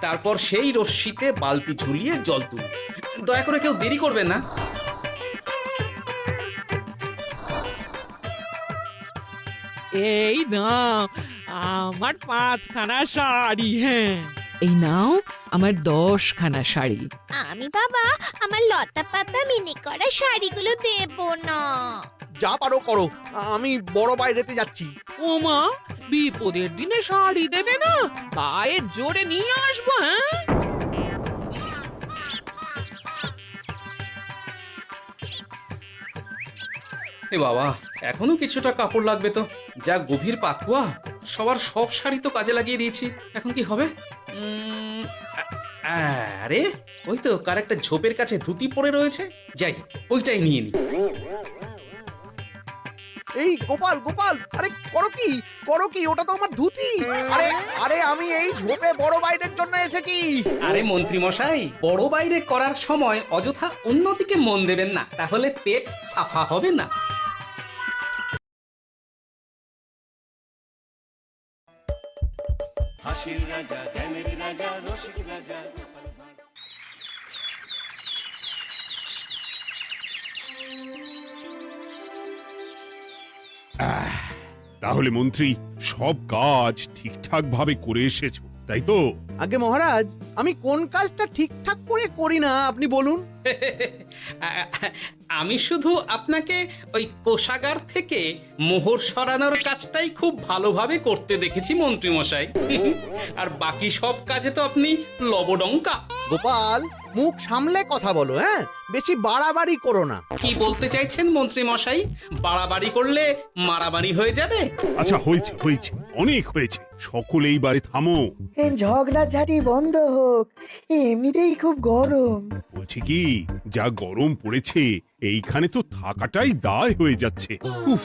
তারপর সেই রশ্মিতে বালতি ঝুলিয়ে জল তুলুন। দয়া করে কেউ দেরি করবেন না। এই নাও আমার 5খানা শাড়ি। হ্যাঁ, এই নাও আমার 10খানা শাড়ি। আমি বাবা আমার লতা পাতা মিনি করা শাড়িগুলো দেব না। যা পারো করো, আমি বড় বাইরেতে যাচ্ছি। ওমা, বিপদের দিনে শাড়ি দেবে না? গায়ের জোরে নিয়ে আসবো। হ্যাঁ, এ বাবা, এখনো কিছুটা কাপড় লাগবে তো। যা গভীর পাতকুয়া, সবার সব শাড়ি তো কাজে লাগিয়ে দিয়েছি। এখন কি হবে? আরে ওই তো কার একটা ঝোপের কাছে ধুতি পড়ে রয়েছে, যাই ওইটাই নিয়ে নি। এই গোপাল গোপাল, আরে করো কি, ওটা তো আমার ধুতি। আরে আরে আমি এই ঝোপে বড় বাইরের জন্য এসেছি। আরে মন্ত্রী মশাই, বড় বাইরে করার সময় অযথা অন্যদিকে মন দেবেন না, তাহলে পেট সাফা হবে না। হাসির রাজা, জ্ঞানের রাজা, রসিক রাজা। তাহলে মন্ত্রী সব কাজ ঠিকঠাক ভাবে করে এসেছো, তাই তো? আগে মহারাজ, আমি কোন কাজটা ঠিকঠাক করে করি না আপনি বলুন। আমি শুধু আপনাকে ওই কোষাগার থেকে মোহর সরানোর কাজটাই খুব ভালোভাবে করতে দেখেছি মন্ত্রী মশাই। আর বাকি সব কাজে তো আপনি লবডঙ্কা। গোপাল, মুখ সামলে কথা বলো, হ্যাঁ? বেশি বাড়াবাড়ি করো না। কি বলতে চাইছেন মন্ত্রী মশাই? বাড়াবাড়ি করলে মারামারি হয়ে যাবে। আচ্ছা, হয়েছে হয়েছে, অনেক হয়েছে, সকলে এইবারে থামো। ঝগড়াঝাটি বন্ধ হোক, এমনিতেই খুব গরম। বলছি কি, যা গরম পড়েছে এইখানে তো থাকাটাই দায় হয়ে যাচ্ছে। উফ,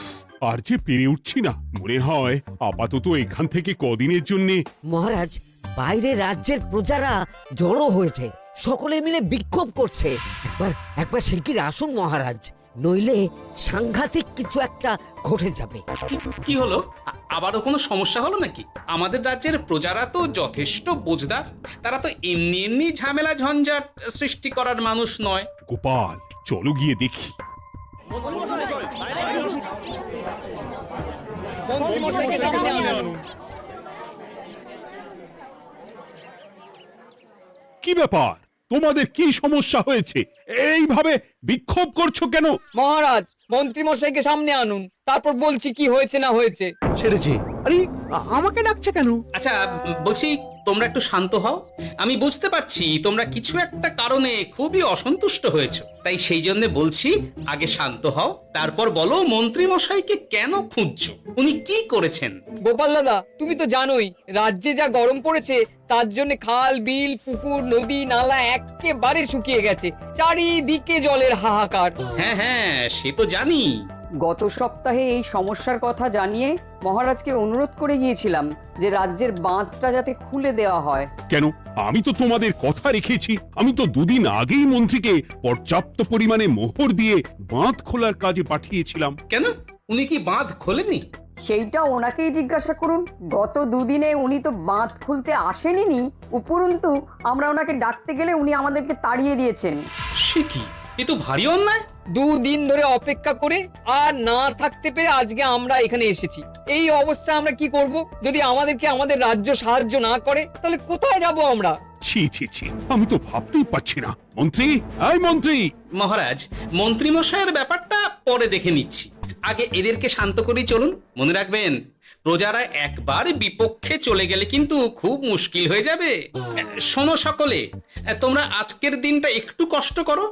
আর যে পেরে উঠছি না। মনে হয় আপাতত এখান থেকে কদিনের জন্যে। মহারাজ, বাইরে রাজ্যের প্রজারা জড়ো হয়েছে, সকলে মিলে বিক্ষোভ করছে। একবার একবার শিগগির আসুন মহারাজ, নইলে সাংঘাতিক কিছু একটা ঘটে যাবে। কি হলো? আবারও কোনো সমস্যা হলো নাকি? আমাদের রাজ্যের প্রজারা তো যথেষ্ট বোঝদার, তারা তো এমনি এমনি ঝামেলা ঝঞ্ঝাট সৃষ্টি করার মানুষ নয়। গোপাল, চলো গিয়ে দেখি। কি ব্যাপার, তোমাদের কি সমস্যা হয়েছে? এইভাবে বিক্ষোভ করছো কেন? মহারাজ, মন্ত্রী মশাইকে সামনে আনুন, তারপর বলছি কি হয়েছে না হয়েছে। সেরেছে। আরে আমাকে ডাকছে কেন? আচ্ছা, বলছি তোমরা একটু শান্ত হও। আমি বুঝতে পারছি তোমরা কিছু একটা কারণে খুবই অসন্তুষ্ট হয়েছো, তাই সেই জন্য বলছি আগে শান্ত হও, তারপর বলো মন্ত্রী মশাইকে কেন খুঁজছো, উনি কি করেছেন। গোপাল দাদা, তুমি তো জানোই রাজ্যে যা গরম পড়েছে, তার জন্য খাল বিল পুকুর নদী নালা একেবারে শুকিয়ে গেছে, চারিদিকে জলের হাহাকার। হ্যাঁ হ্যাঁ, সে তো জানি। গত সপ্তাহে এই সমস্যার কথা জানিয়ে মহারাজকে অনুরোধ করে গিয়েছিলাম যে রাজ্যের বাঁধটা যাতে খুলে দেওয়া হয়। কেন? আমি তো তোমাদের কথা রেখেছি। আমি তো দুদিন আগেই মন্ত্রীকে পর্যাপ্ত পরিমাণে মোহর দিয়ে বাঁধ খোলার কাজে পাঠিয়েছিলাম। কেন, উনি কি বাঁধ খোলেনি? সেইটা ওনাকেই জিজ্ঞাসা করুন। গত দুদিনে উনি তো বাঁধ খুলতে আসেনি, উপরন্তু আমরা ওনাকে ডাকতে গেলে উনি আমাদেরকে তাড়িয়ে দিয়েছেন। সে কি, এ তো ভারী অন্যায়। দুদিন ধরে অপেক্ষা করে আর না থাকতে পেরে আজকে আমরা এখানে এসেছি। এই অবস্থায় আমরা কি করব? যদি আমাদেরকে আমাদের রাজ্য সাহায্য না করে, তাহলে কোথায় যাব আমরা? ছি ছি ছি, আমি তো ভাবতেই পারছি না। মন্ত্রী, এই মন্ত্রী। মহারাজ, মন্ত্রী মশাইয়ের ব্যাপারটা পরে দেখে নিচ্ছি, আগে এদেরকে শান্ত করেই চলুন। মনে রাখবেন, প্রজারা একবার বিপক্ষে চলে গেলে কিন্তু খুব মুশকিল হয়ে যাবে। শোনো সকলে, তোমরা আজকের দিনটা একটু কষ্ট করো।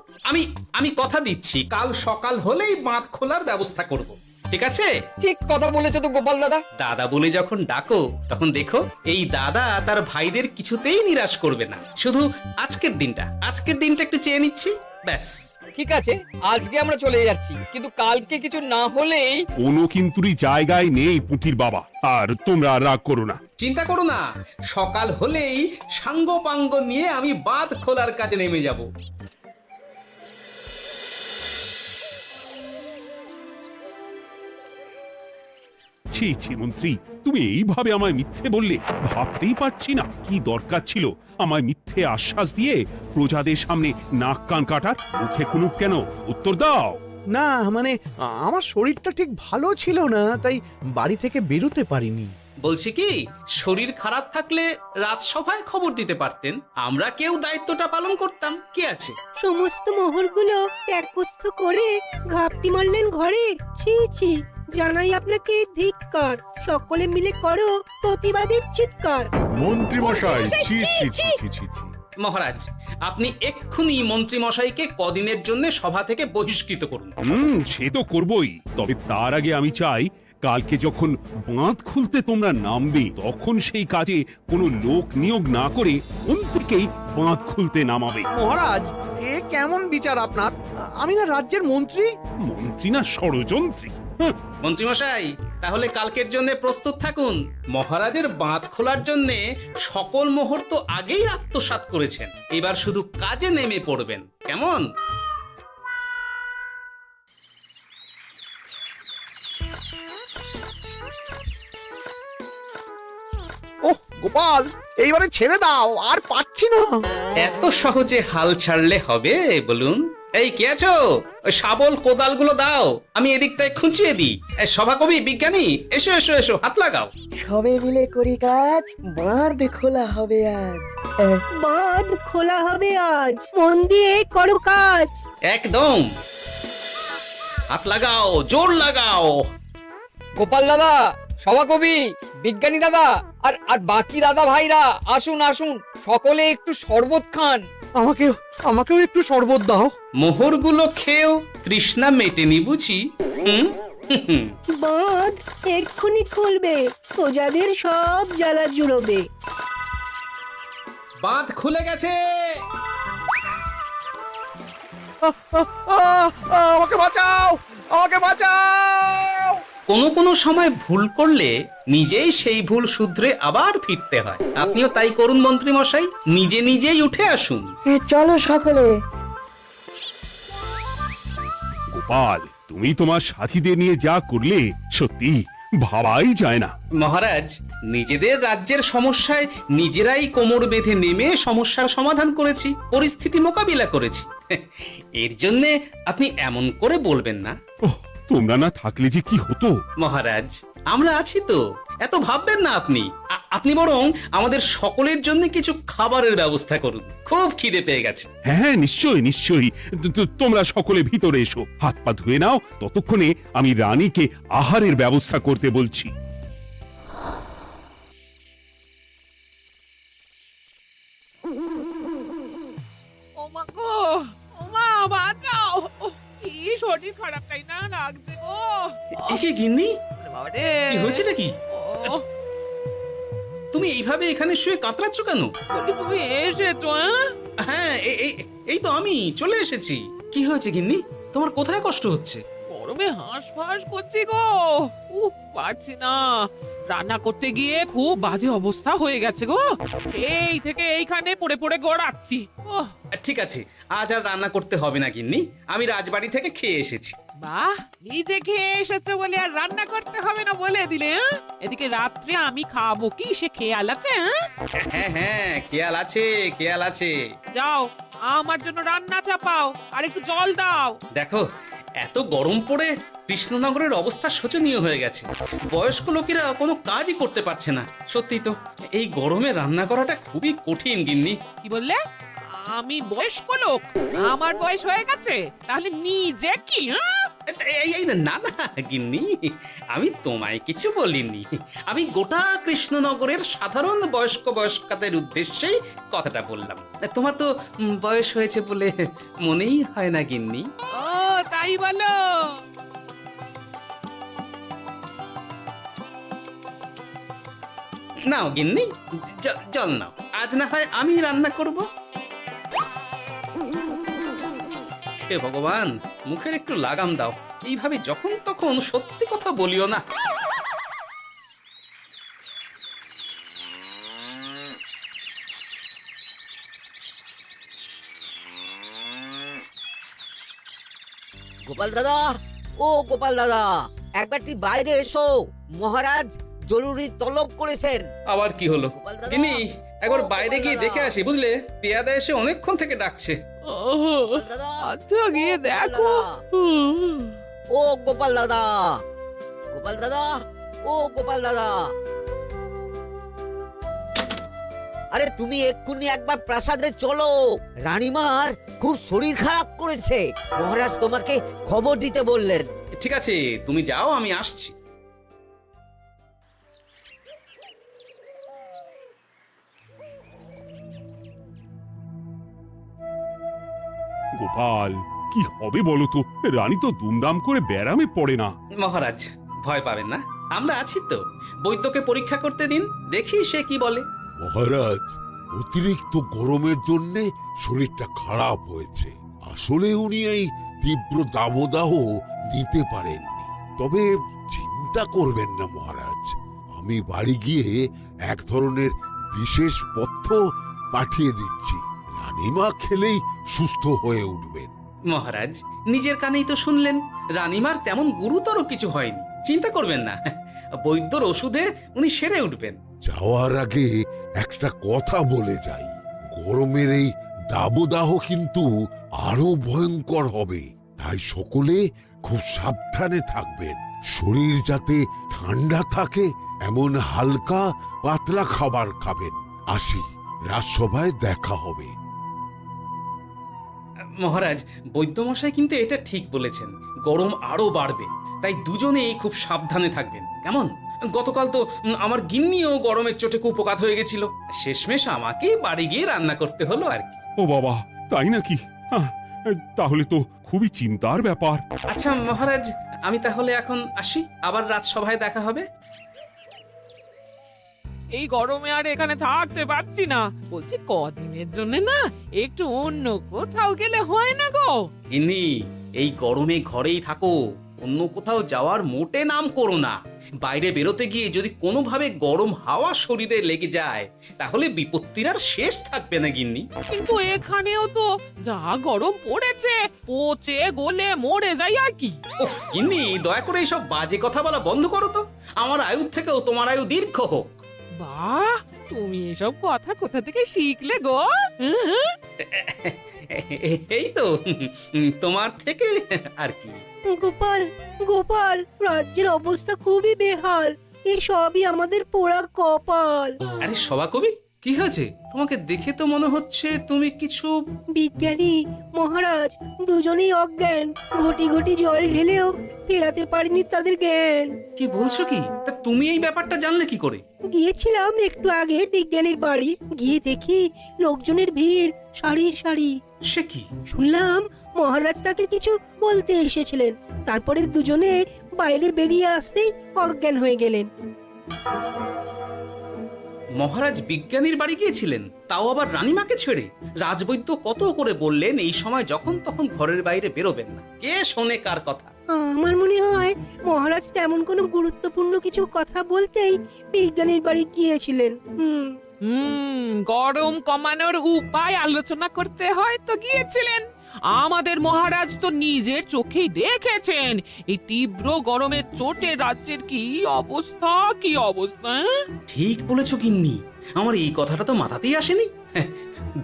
আমি কথা দিচ্ছি, কাল সকাল হলেই বাঁধ খোলার ব্যবস্থা করব। ঠিক আছে? ঠিক কথা বলেছো তো গোপাল দাদা। দাদা বলে যখন ডাকো, তখন দেখো এই দাদা তার ভাইদের কিছুতেই নিরাশ করবে না। শুধু আজকের দিনটা একটু চেয়ে নিচ্ছি, ব্যাস। ঠিক আছে, আজকে আমরা চলে যাচ্ছি, কিন্তু কালকে কিছু না হলেই। কোনো কিন্তুরই জায়গায় নেই পুঁটির বাবা, আর তোমরা রাগ করো না। চিন্তা করো না, সকাল হলেই সাঙ্গ পাঙ্গ নিয়ে আমি বাঁধ খোলার কাজে নেমে যাব। ছি ছি ছি মন্ত্রী, তুমি এইভাবে আমায় মিথ্যে বললে। ভাবতেই পারছি না কি দরকার ছিল আমায় মিথ্যে আশ্বাস দিয়ে প্রজাদের সামনে নাক কান কাটার। মুখে কুলুপ কেন? উত্তর দাও। না মানে আমার শরীরটা ঠিক ভালো ছিল না, তাই বাড়ি থেকে বেরোতে পারিনি। বলছি কি, শরীর খারাপ থাকলে রাজসভায় খবর দিতে পারতেন, আমরা কেউ দায়িত্বটা পালন করতাম। কি আছে? সমস্ত মোহরগুলো একস্থ করে ঘাপটি মারলেন ঘরে। ছি ছি, জানাই আপনাকে ধিক্কার। সকলে মিলে করো প্রতিবাদের চিৎকার। মন্ত্রী মশাই, ছি ছি ছি ছি ছি ছি। মহারাজ, আপনি এক্ষুনি মন্ত্রী মশাইকে কদিনের জন্য সভা থেকে বহিষ্কৃত করুন। সে তো করবই, তবে তার আগে আমি চাই কালকে যখন বাঁধ খুলতে তোমরা নামবে তখন সেই কাজে কোনো লোক নিয়োগ না করে মন্ত্রীকেই বাঁধ খুলতে নামাবে। মহারাজ, এ কেমন বিচার আপনার? আমি না রাজ্যের মন্ত্রী। মন্ত্রী না ষড়যন্ত্রী। মন্ত্রী মশাই, তাহলে কালকের জন্য প্রস্তুত থাকুন। মহারাজের বাঁধ খোলার জন্য সকল মোহর তো আগেই আত্মসাৎ করেছেন, এবার শুধু কাজে নেমে পড়বেন। কেমন? ওহ গোপাল, এইবারে ছেড়ে দাও, আর পাচ্ছি না। এত সহজে হাল ছাড়লে হবে বলুন? এই কে আছো? ওই শাবল কোদালগুলো দাও, আমি এদিকটায় খুঁচিয়ে দিই। সভাকবি, বিজ্ঞানী, এসো এসো এসো, হাত লাগাও। সবে মিলে করি কাজ, বাঁধ খোলা হবে আজ। বাঁধ খোলা হবে আজ, মন দিয়ে করো কাজ। একদম, হাত লাগাও, জোর লাগাও। গোপাল দাদা, সভাকবি, বিজ্ঞানী দাদা আর আর বাকি দাদা ভাইরা আসুন আসুন, সকলে একটু শরবত খান। আমাকেও একটু শরবত দাও। মোহরগুলো খেয়েও তৃষ্ণা মেটেনি বুঝি? হুম হুম। বাঁধ এক্ষুনি খুলবে, প্রজাদের সব জ্বালা জুড়বে। বাঁধ খুলে গেছে। আমাকে বাঁচাও, আমাকে বাঁচাও। কোনো সময় ভুল করলে নিজেই সেই ভুল শুধরে আবার ফিরতে হয়। আপনিও তাই করুন মন্ত্রী মশাই, নিজে নিজেই উঠে আসুন। চলো সকলে। গোপাল, তুমি তোমার সাথীদের নিয়ে যা করলে সত্যি ভাবাই যায় না। মহারাজ, নিজেদের রাজ্যের সমস্যায় নিজেরাই কোমর বেঁধে নেমে সমস্যার সমাধান করেছি, পরিস্থিতি মোকাবিলা করেছি। এর জন্য আপনি এমন করে বলবেন না। ওহ, তোমরা না থাকলে যে কি হতো। মহারাজ, আমরা আছি তো, এত ভাববেন না আপনি। আপনি বরং আমাদের সকলের জন্য কিছু খাবারের ব্যবস্থা করুন, খুব খিদে পেয়ে গেছে। হ্যাঁ নিশ্চয়ই নিশ্চয়ই, তোমরা সকলে ভিতরে এসো, হাত পা ধুয়ে নাও, ততক্ষণে আমি রানীকে আহারের ব্যবস্থা করতে বলছি। ওমা গো, ওমা বাঁচাও। কি শরীর খারাপ, তাই না লাগছে গো। একে গিন্নি, বাবা রে, কি হয়েছেটা কি? ও, তুমি এইভাবে এখানে শুয়ে কাতরাচ্ছ কেন? বলি তুমি এসেছো? হ্যাঁ, এই তো আমি চলে এসেছি। কি হয়েছে গিন্নি? তোমার কোথায় কষ্ট হচ্ছে? গরমে হাঁসফাঁস করছি গো। পারছি না, রান্না করতে গিয়ে খুব বাজে অবস্থা হয়ে গেছে গো। এই থেকে এইখানে পড়ে পড়ে গড়াচ্ছি। ঠিক আছে, আজ আর রান্না করতে হবে না গিন্নি, আমি রাজবাড়ি থেকে খেয়ে এসেছি। বাহ, নিজে খেয়ে এসেছো বলে আর রান্না করতে হবে না বলে দিলে, হ্যাঁ? এদিকে রাত্রে আমি খাবো কি, সে খেয়াল আছে? হ্যাঁ হ্যাঁ, খেয়াল আছে, খেয়াল আছে। যাও, আমার জন্য রান্না চাপাও আর একটু জল দাও। দেখো, এত গরম পড়ে কৃষ্ণনগরের অবস্থা শোচনীয় হয়ে গেছে। বয়স্ক লোকেরা কোনো কাজই করতে পারছে না। সত্যি তো, এই গরমে রান্না করাটা খুবই কঠিন গিন্নি। কি বললে? আমি বয়স্ক লোক? আমার বয়স হয়ে গেছে, তাহলে নিজে কি? এই না না গিন্নি, আমি তোমায় কিছু বলিনি, আমি গোটা কৃষ্ণনগরের সাধারণ বয়স্কাদের উদ্দেশ্যেই কথাটা বললাম। তোমার তো বয়স হয়েছে বলে মনেই হয় না গিন্নি। ও তাই বলো? নাও গিন্নি, জল নাও, আজ না হয় আমি রান্না করব। হে ভগবান, মুখের একটু লাগাম দাও, এইভাবে যখন তখন সত্যি কথা বলিও না। গোপাল দাদা, ও গোপাল দাদা, একবার তুই বাইরে এসো, মহারাজ জরুরি তলব করেছেন। আবার কি হলো? গোপাল দাদা, গিন্নি, একবার ও বাইরে গোপাল গিয়ে দাদা। দেখে আসি, বুঝলে? পেয়াদা এসে অনেকক্ষণ থেকে ডাকছে। গোপাল দাদা, আচ্ছা গিয়ে গোপাল দেখো। দাদা, ও গোপাল দাদা, গোপাল দাদা, ও গোপাল দাদা, আরে তুমি এক্ষুনি একবার প্রাসাদে চলো, রানীমার খুব শরীর খারাপ করেছে, মহারাজ তোমাকে খবর দিতে বললেন। ঠিক আছে, তুমি যাও, আমি আসছি। গোপাল, কি হবে বলো তো? রানী তো দুমদাম করে ব্যারামে পড়ে না। মহারাজ, ভয় পাবেন না, আমরা আছি তো। বৈদ্যকে পরীক্ষা করতে দিন, দেখি সে কি বলে। মহারাজ, অতিরিক্ত গরমের জন্য শরীরটা খারাপ হয়েছে। আসলে উনি এই তীব্র দাবদাহ নিতে পারেননি। তবে চিন্তা করবেন না মহারাজ, আমি বাড়ি গিয়ে এক ধরনের বিশেষ পথ্য পাঠিয়ে দিচ্ছি। রানীমা খেলেই সুস্থ হয়ে উঠবেন। মহারাজ, নিজের কানেই তো শুনলেন, রানীমার তেমন গুরুতর কিছু হয়নি, চিন্তা করবেন না। বৈদ্যর ওষুধে উনি সেরে উঠবেন। যাওয়ার আগে একটা কথা বলে যাই, গরমের এই দাবদাহ কিন্তু আরো ভয়ঙ্কর হবে। তাই সকলে খুব সাবধানে থাকবেন। শরীর যাতে ঠান্ডা থাকে এমন হালকা পাতলা খাবার খাবেন। আসি, রাজসভায় দেখা হবে। মহারাজ, বৈদ্যমশাই কিন্তু এটা ঠিক বলেছেন, গরম আরো বাড়বে, তাই দুজনেই খুব সাবধানে থাকবেন, কেমন? গতকাল তো আমার গিন্নিও গরমের চোটে কুপোকাত হয়ে গেছিল, শেষমেশ আমাকে বাড়ি গিয়ে রান্না করতে হলো আর কি। ও বাবা, তাই নাকি? তাহলে তো খুবই চিন্তার ব্যাপার। আচ্ছা মহারাজ, আমি তাহলে এখন আসি, আবার রাজসভায় দেখা হবে। এই গরমে আর এখানে থাকতে পারছি না, বলছি কদিনের জন্য না একটু অন্য কোথাও গেলে হয় না গো? গিন্নি, এই গরমে ঘরেই থাকো, অন্য কোথাও যাওয়ার মোটে নাম করো না। বাইরে বেরোতে গিয়ে যদি কোনোভাবে গরম হাওয়া শরীরে লেগে যায়, তাহলে বিপত্তির আর শেষ থাকবে না গিন্নি। কিন্তু এখানেও তো যা গরম পড়েছে, পচে গলে মরে যাই আর কি। উফ গিন্নি, দয়া করে এইসব বাজে কথা বলা বন্ধ করো তো। আমার আয়ু থেকেও তোমার আয়ু দীর্ঘ হোক। বাহ, তুমি এসব কথা কোথা থেকে শিখলে গো? এই তো তোমার থেকে আর কি। গোপাল, গোপাল, রাজ্যের অবস্থা খুবই বেহাল। এই সবই আমাদের পোড়া কপাল। আরে সভাকবি, কি হয়েছে? তোমাকে দেখে তো মনে হচ্ছে তুমি কিছু... বিজ্ঞানী মহারাজ দুজনেই অজ্ঞান, ঘটি ঘটি জল ঢেলেও ফেরাতে পারেনি তাদের জ্ঞান। কি বলছো কি? তা তুমি এই ব্যাপারটা জানলে কি করে? গিয়েছিলাম একটু আগে বিজ্ঞানীর বাড়ি, গিয়ে দেখি লোকজনের ভিড়, সারি সারি। সে কি? শুনলাম মহারাজ তাকে কিছু বলতে এসেছিলেন, তারপরে দুজনে বাইরে বেরিয়ে আসতেই অজ্ঞান হয়ে গেলেন। মহারাজ বিজ্ঞানীর বাড়ি গিয়েছিলেন, তাও আবার রানীমাকে ছেড়ে? রাজবৈদ্য কত করে বললেন এই সময় যখন তখন ঘরের বাইরে বেরোবেন না। কে শোনে কার কথা? আমার মনে হয় মহারাজ তেমন কোনো গুরুত্বপূর্ণ কিছু কথা বলতেই বিজ্ঞানীর বাড়ি গিয়েছিলেন। গরম কমানোর উপায় আলোচনা করতে হয় তো গিয়েছিলেন। আমাদের মহারাজ তো নিজের চোখেই দেখেছেন এই তীব্র গরমের চোটে রাজ্যের কি অবস্থা, কি অবস্থা। ঠিক বলেছো গিন্নি, আমার এই কথাটা তো মাথাতেই আসেনি।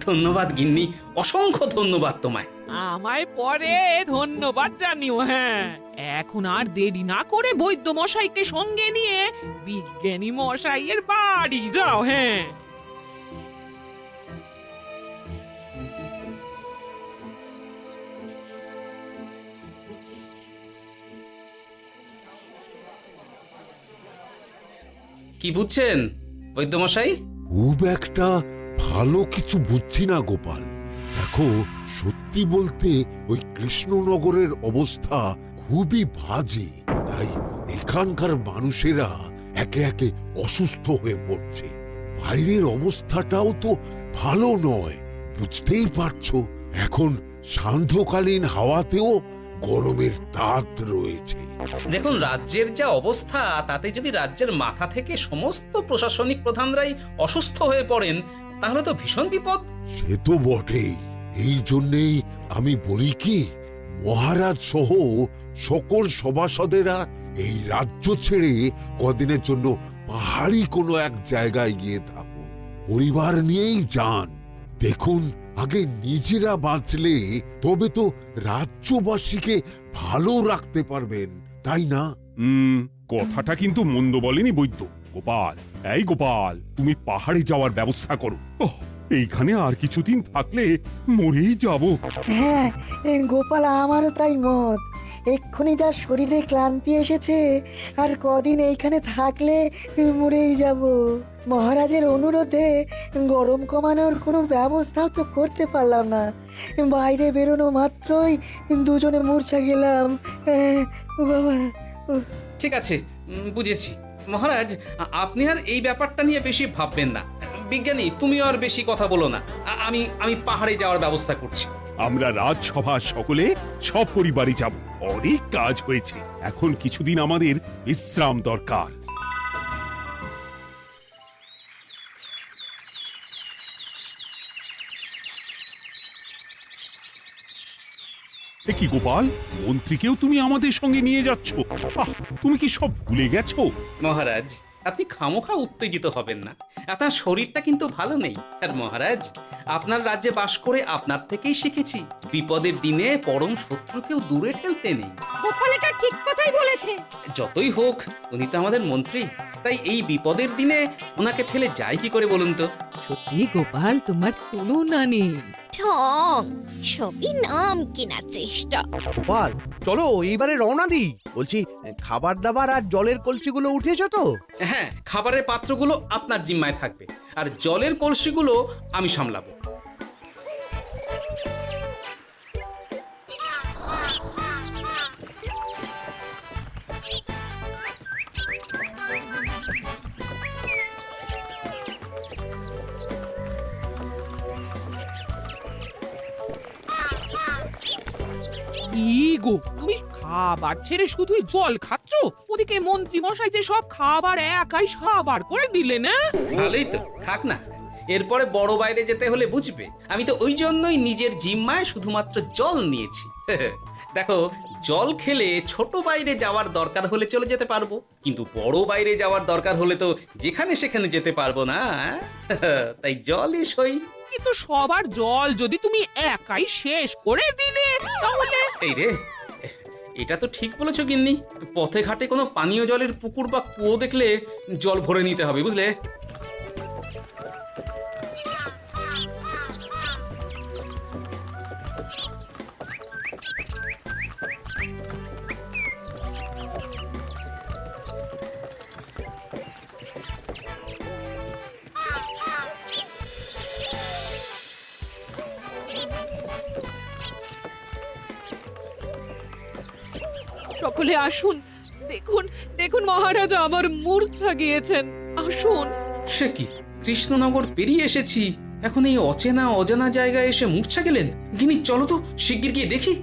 ধন্যবাদ গিন্নি, অসংখ্য ধন্যবাদ তোমায়। আমায় পরে ধন্যবাদ জানিও। হ্যাঁ, এখন আর দেরি না করে বৈদ্য মশাইকে সঙ্গে নিয়ে বিজ্ঞানী মশাইয়ের বাড়ি যাও। হ্যাঁ, কি বুঝছেন বৈদ্যমশাই? খুব একটা ভালো কিছু বুঝছি না গোপাল। দেখো, সত্যি বলতে ওই কৃষ্ণনগরের অবস্থা খুবই বাজে। তাই এখানকার মানুষেরা একে একে অসুস্থ হয়ে পড়ছে। বাইরের অবস্থাটাও তো ভালো নয়, বুঝতেই পারছো। এখন সান্ধ্যকালীন হাওয়াতেও গরমের তাত রয়েছে। দেখুন, রাজ্যের যা অবস্থা, তাতে যদি রাজ্যের মাথা থেকে সমস্ত প্রশাসনিক প্রধানরাই অসুস্থ হয়ে পড়েন, তাহলে তো ভীষণ বিপদ। সে তো বটেই। এই জন্যেই আমি বলি কি, মহারাজ সহ সকল সভাসদেরা এই রাজ্য ছেড়ে কদিনের জন্য পাহাড়ি কোনো এক জায়গায় গিয়ে থাকুন, পরিবার নিয়েই যান। দেখুন, আগে নিজেরা বাঁচলে তবে তো রাজ্যবাসীকে ভালো রাখতে পারবেন, তাই না? কথাটা কিন্তু মন্দ বলেনি বৈদ্য। গোপাল, এই গোপাল, তুমি পাহাড়ে যাওয়ার ব্যবস্থা করো। ওহ, এইখানে আর কিছুদিন থাকলে মরেই যাব। হ্যাঁ, গোপাল, আমারও তাই মত। এক্ষুনি যা শরীরে ক্লান্তি এসেছে, আর কদিন এইখানে থাকলে মরেই যাব। মহারাজের অনুরোধে গরম কমানোর কোনো ব্যবস্থাও তো করতে পারলাম না। বাইরে বেরোনো মাত্রই দুজনে মূর্ছা গেলাম। বাবা, ঠিক আছে, বুঝেছি। মহারাজ, আপনি আর এই ব্যাপারটা নিয়ে বেশি ভাববেন না। বিজ্ঞানী, তুমিও আর বেশি কথা বলো না। আমি পাহাড়ে যাওয়ার ব্যবস্থা করছি। আমরা রাজসভা সকলে সব পরিবারে যাব। অনেক কাজ হয়েছে, এখন কিছুদিন আমাদের বিশ্রাম দরকার। কি গোপাল, মন্ত্রীকেও তুমি আমাদের সঙ্গে নিয়ে যাচ্ছ? তুমি কি সব ভুলে গেছো? মহারাজ, আপনি খামোখা উত্তেজিত হবেন না। আপনার শরীরটা কিন্তু ভালো নেই। আর মহারাজ, আপনার রাজ্যে বাস করে আপনার থেকেই শিখেছি বিপদের দিনে পরম শত্রুকেও দূরে ঠেলতে নেই। গোপাল এটা ঠিক কথাই বলেছে। যতই হোক, উনি তো আমাদের মন্ত্রী, তাই এই বিপদের দিনে ওনাকে ফেলে যায় কি করে বলুন তো? সত্যি গোপাল, তোমার তুলনা নেই। ঠং, সবই নাম কেনার চেষ্টা। গোপাল, চলো এইবারে রওনা দিই। বলছি, খাবার দাবার আর জলের কলসিগুলো উঠেছো তো? হ্যাঁ, খাবারের পাত্রগুলো আপনার জিম্মায় থাকবে, আর জলের কলসিগুলো আমি সামলাবো। কি গো, তুমি খাবার ছেড়ে শুধুই জল খাচ্ছ? ওদিকে মন্ত্রী মশাই যে সব খাবার একাই সাবার করে দিলেন। না ভালোই তো, থাক না। এরপরে বড় বাইরে যেতে হলে বুঝবে। আমি তো ওই জন্যই নিজের জিম্মায় শুধুমাত্র জল নিয়েছি। দেখো, জল খেলে ছোট বাইরে যাওয়ার দরকার হলে চলে যেতে পারবো, কিন্তু বড় বাইরে যাওয়ার দরকার হলে তো যেখানে সেখানে যেতে পারবো না। তাই জলই সই। কিন্তু সবার জল যদি তুমি একাই শেষ করে দিলে, তাহলে? এই রে, এটা তো ঠিক বলেছো গিন্নি। পথে ঘাটে কোনো পানীয় জলের পুকুর বা কুয়ো দেখলে জল ভরে নিতে হবে, বুঝলে? সকলে আসুন, দেখুন দেখুন, মহারাজ আমার মূর্ছা গিয়েছেন। আসুন। সে কি, কৃষ্ণনগর পেরিয়ে এসেছি, এখন এই অচেনা অজানা জায়গায় এসে মূর্ছা গেলেন? গিনি, চলো তো শিগগির গিয়ে দেখি।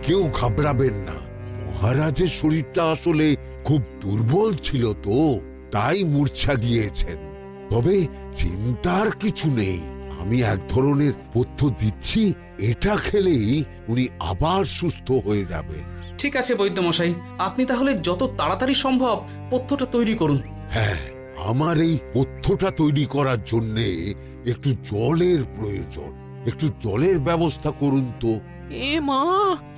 কেউ ঘাবড়াবেন না, মহারাজের শরীরটা আসলে খুব দুর্বল ছিল তো, তাই মূর্ছা গিয়েছেন। তবে চিন্তার কিছু নেই, আমি এক ধরনের পথ্য দিচ্ছি, এটা খেলেই উনি আবার সুস্থ হয়ে যাবেন। ঠিক আছে বৈদ্য মশাই, আপনি তাহলে যত তাড়াতাড়ি সম্ভব পথ্যটা তৈরি করুন। হ্যাঁ, আমার এই পথ্যটা তৈরি করার জন্যে একটু জলের প্রয়োজন। একটু জলের ব্যবস্থা করুন তো। এ মা,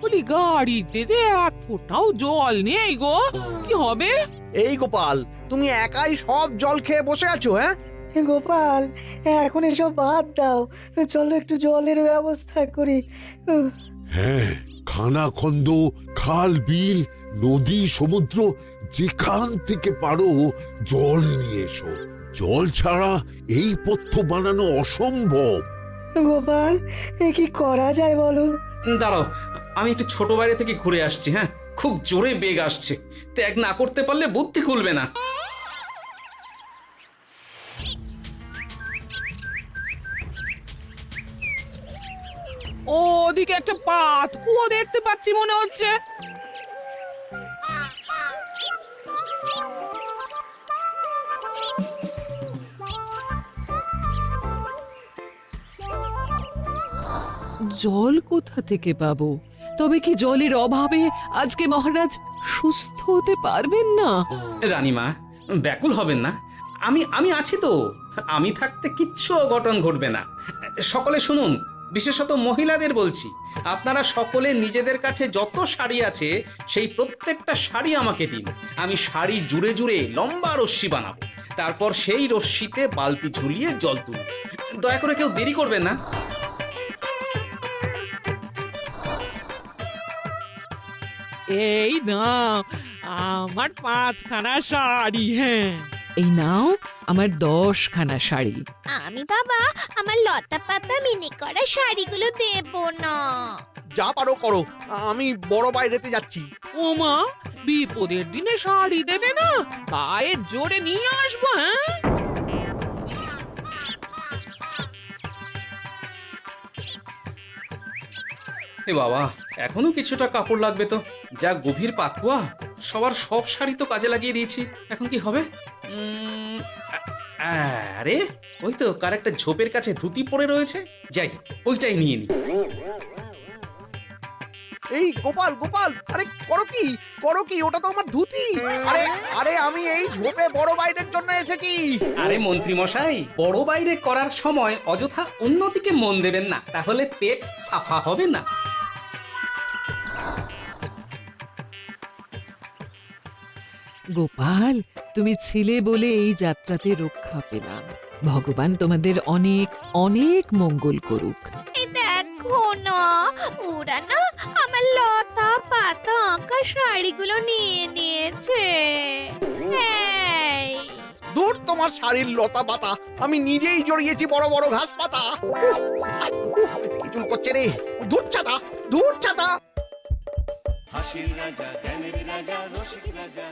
বলি গাড়িতে যে এক ফোঁটাও জল নেই গো, কি হবে? এই গোপাল, তুমি একাই সব জল খেয়ে বসে আছো? হ্যাঁ গোপাল, এখন এসব বাদ দাও, চলো একটু জলের ব্যবস্থা করি। হ্যাঁ, খানাখন্দ, খাল, বিল, নদী, সমুদ্র, যেখান থেকে পারো জল নিয়ে এসো। জল ছাড়া এই পথ্য বানানো অসম্ভব। গোপাল, কি করা যায় বলো? দাঁড়াও, আমি একটু ছোট বাইরে থেকে ঘুরে আসছি। হ্যাঁ, খুব জোরে বেগ আসছে, ত্যাগ না করতে পারলে বুদ্ধি খুলবে না। ওদিকে একটা পাত কুয়ো দেখতে পাচ্ছি মনে হচ্ছে। জল কোথা থেকে পাবো? তবে কি জলের অভাবে আজকে মহারাজ সুস্থ হতে পারবেন না? রানীমা, ব্যাকুল হবেন না। আমি আছি তো। আমি থাকতে কিচ্ছু অঘটন ঘটবে না। সকলে শুনুন, বিশেষত মহিলাদের বলছি, আপনারা সকলে নিজেদের কাছে যত শাড়ি আছে সেই প্রত্যেকটা শাড়ি আমাকে দিন। আমি শাড়ি জুড়ে জুড়ে লম্বা রশ্মি বানাবো, তারপর সেই রশ্মিতে বালতি ঝুলিয়ে জল তুলব। দয়া করে কেউ দেরি করবেন না। এই নাও আমার 5খানা শাড়ি। হ্যাঁ, এই নাও আমার 10খানা শাড়ি। আমি বাবা আমার লতা পাতা মিনি করা শাড়িগুলো দেব না। যা পারো করো, আমি বড় বাইরেতে যাচ্ছি। ওমা, বিপদের দিনে শাড়ি দেবে না? গায়ের জোরে নিয়ে আসবো। হ্যাঁ, এ বাবা, এখনো কিছুটা কাপড় লাগবে তো। যা গভীর পাতকুয়া, সবার সব শাড়ি তো কাজে লাগিয়ে দিয়েছি। এখন কি হবে? আরে ওই তো কার একটা ঝোপের কাছে ধুতি পড়ে রয়েছে, যাই ওইটাই নিয়ে নি। এই গোপাল গোপাল, আরে করো কি ওটা তো আমার ধুতি। আরে আরে আমি এই ঝোপে বড় বাইরের জন্য এসেছি। আরে মন্ত্রী মশাই, বড় বাইরে করার সময় অযথা অন্যদিকে মন দেবেন না, তাহলে পেট সাফা হবে না। গোপাল, তুমি ছিলে বলে এই যাত্রাতে রক্ষা পেলাম। ভগবান তোমাদের অনেক অনেক মঙ্গল করুক। এই দেখো না, ওরা না আমার লতা পাতা আঁকা শাড়িগুলো নিয়ে নিয়েছে। এই, দূর তোমার শাড়ির লতা পাতা, আমি নিজেই জড়িয়েছি বড় বড় ঘাস পাতা। কিছু করছে রে, দূর ছাতা। হাসির রাজা জ্ঞানের রাজা রসিক রাজা